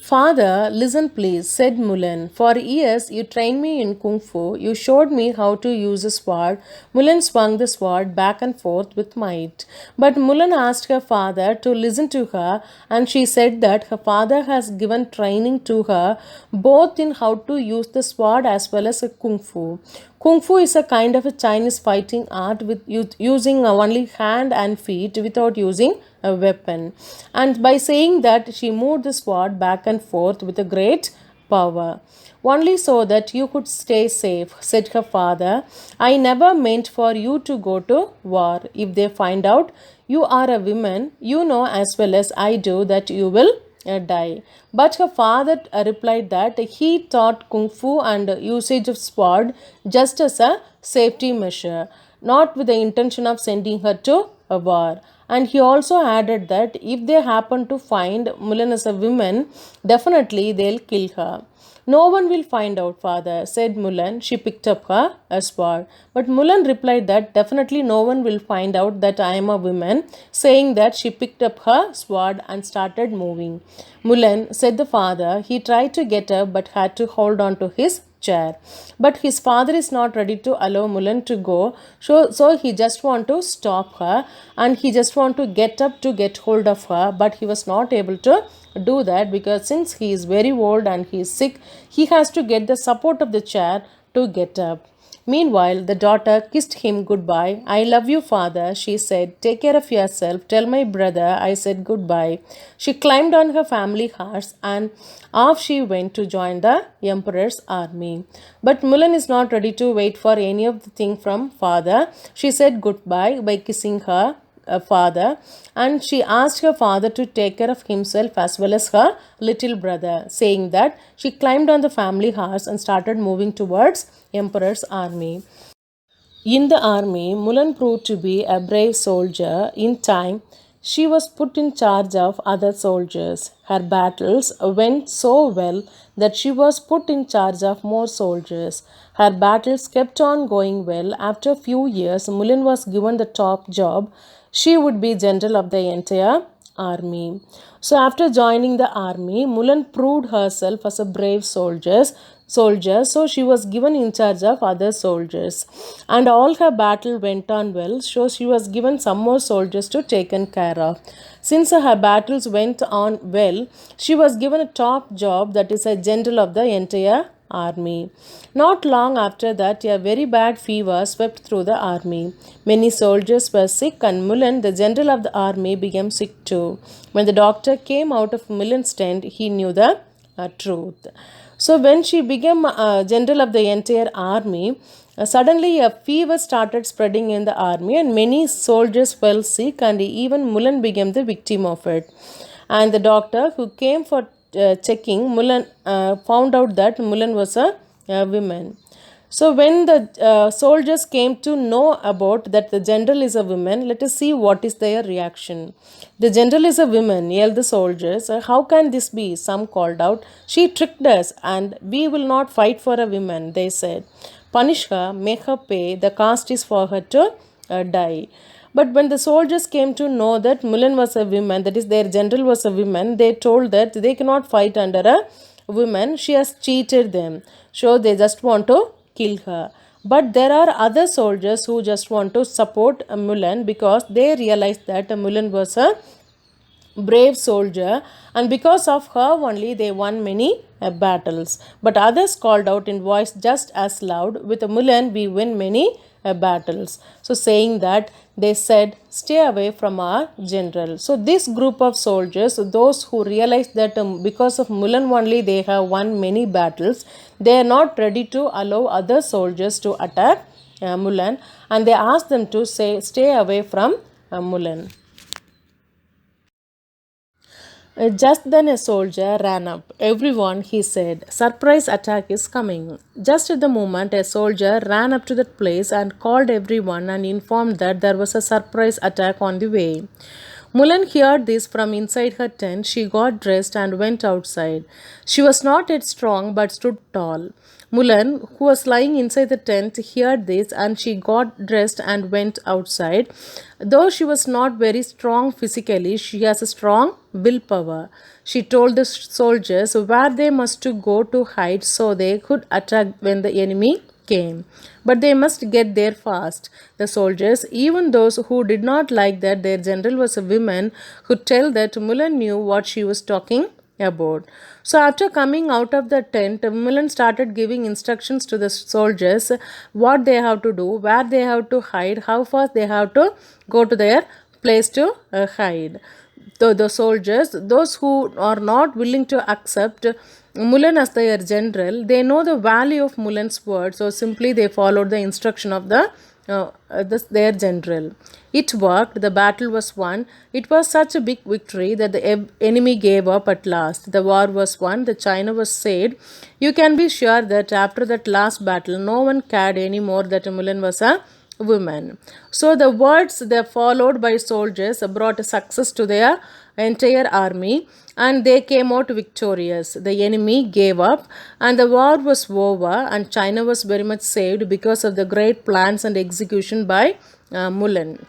Father, listen please, said Mulan. For years you trained me in kung fu. You showed me how to use a sword. Mulan swung the sword back and forth with might. But Mulan asked her father to listen to her, and she said that her father has given training to her both in how to use the sword as well as a kung fu. Kung Fu is a kind of a Chinese fighting art with using only hand and feet without using a weapon. And by saying that, she moved the sword back and forth with a great power. Only so that you could stay safe, said her father. I never meant for you to go to war. If they find out you are a woman, you know as well as I do that you will die. But her father replied that he taught kung fu and usage of sword just as a safety measure, not with the intention of sending her to a war. And he also added that if they happen to find Mulan as a woman, definitely they'll kill her. No one will find out, father, said Mulan. She picked up her sword. But Mulan replied that definitely no one will find out that I am a woman, saying that she picked up her sword and started moving. Mulan, said the father, he tried to get up but had to hold on to his chair. But his father is not ready to allow Mulan to go, so he just want to stop her and he just want to get up to get hold of her, but he was not able to do that because since he is very old and he is sick, he has to get the support of the chair to get up. Meanwhile, the daughter kissed him goodbye. I love you, father, she said. Take care of yourself. Tell my brother I said goodbye. She climbed on her family horse and off she went to join the emperor's army. But Mulan is not ready to wait for any of the thing from father. She said goodbye by kissing her father, and she asked her father to take care of himself as well as her little brother, saying that she climbed on the family horse and started moving towards emperor's army. In the army, Mulan proved to be a brave soldier. In time, she was put in charge of other soldiers. Her battles went so well that she was put in charge of more soldiers. Her battles kept on going well. After a few years, Mulan was given the top job. She would be general of the entire army. So after joining the army, Mulan proved herself as a brave soldier, so she was given in charge of other soldiers. And all her battle went on well, so she was given some more soldiers to taken care of. Since her battles went on well, she was given a top job, that is a general of the entire army. Not long after that, a very bad fever swept through the army. Many soldiers were sick, and Mulan, the general of the army, became sick too. When the doctor came out of Mulan's tent, he knew the truth. So, when she became general of the entire army, suddenly a fever started spreading in the army, and many soldiers fell sick, and even Mulan became the victim of it. And the doctor who came for checking Mulan found out that Mulan was a woman. So when the soldiers came to know about that the general is a woman, let us see what is their reaction. The general is a woman, yelled the soldiers. How can this be? Some called out. She tricked us, and we will not fight for a woman, they said. Punish her, make her pay. The cost is for her to die. But when the soldiers came to know that Mulan was a woman, that is, their general was a woman, they told that they cannot fight under a woman. She has cheated them. So they just want to kill her. But there are other soldiers who just want to support Mulan because they realized that Mulan was a brave soldier, and because of her only they won many battles. But others called out in voice just as loud, with Mulan we win many battles. So saying that, they said, stay away from our general. So this group of soldiers, those who realized that because of Mulan only they have won many battles, they are not ready to allow other soldiers to attack Mulan, and they asked them to say stay away from Mulan. Just then a soldier ran up. Everyone, he said, surprise attack is coming. Just at the moment, a soldier ran up to that place and called everyone and informed that there was a surprise attack on the way. Mulan heard this from inside her tent. She got dressed and went outside. She was not yet strong but stood tall. Mulan, who was lying inside the tent, heard this and she got dressed and went outside. Though she was not very strong physically, she has a strong willpower. She told the soldiers where they must to go to hide so they could attack when the enemy came. But they must get there fast. The soldiers, even those who did not like that their general was a woman, could tell that Mulan knew what she was talking about. So after coming out of the tent, Mulan started giving instructions to the soldiers what they have to do, where they have to hide, how fast they have to go to their place to hide. The soldiers, those who are not willing to accept Mulan as their general, they know the value of Mulan's word, so simply they followed the instruction of their general. It worked, the battle was won. It was such a big victory that the enemy gave up at last. The war was won, the China was saved. You can be sure that after that last battle, no one cared anymore that Mulan was a women. So the words they followed by soldiers brought success to their entire army and they came out victorious. The enemy gave up and the war was over and China was very much saved because of the great plans and execution by Mulan.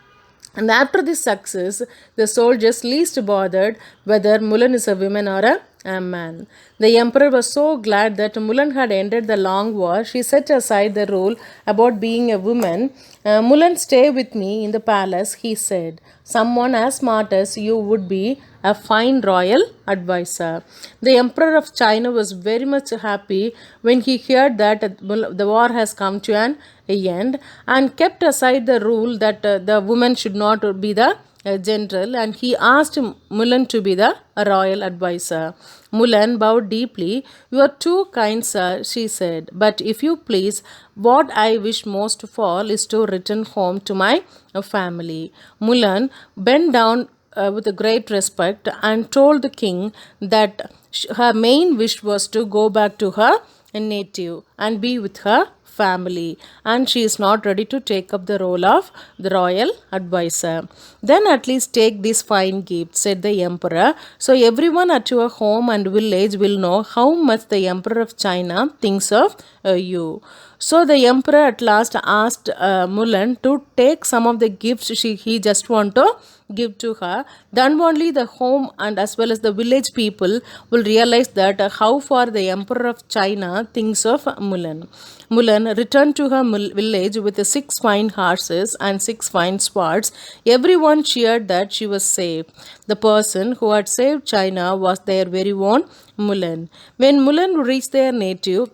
And after this success, the soldiers least bothered whether Mulan is a woman or a man. The emperor was so glad that Mulan had ended the long war. She set aside the rule about being a woman. Mulan, stay with me in the palace, he said. Someone as smart as you would be a fine royal advisor. The emperor of China was very much happy when he heard that the war has come to an end and kept aside the rule that the woman should not be the general and he asked Mulan to be the royal advisor. Mulan bowed deeply. You are too kind, sir, she said. But if you please, what I wish most of all is to return home to my family. Mulan bent down with a great respect and told the king that her main wish was to go back to her native and be with her family and she is not ready to take up the role of the royal advisor. Then at least take this fine gift, said the emperor, so everyone at your home and village will know how much the emperor of China thinks of you. So the emperor at last asked Mulan to take some of the gifts he just want to give to her. Then only the home and as well as the village people will realize that how far the emperor of China thinks of Mulan. Mulan returned to her village with 6 fine horses and 6 fine swords. Everyone cheered that she was safe. The person who had saved China was their very own Mulan. When Mulan reached their native,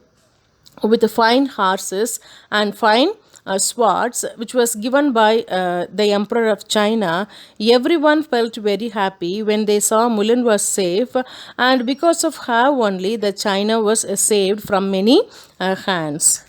with the fine horses and fine swords which was given by the emperor of China, everyone felt very happy when they saw Mulan was safe and because of her only the China was saved from many hands.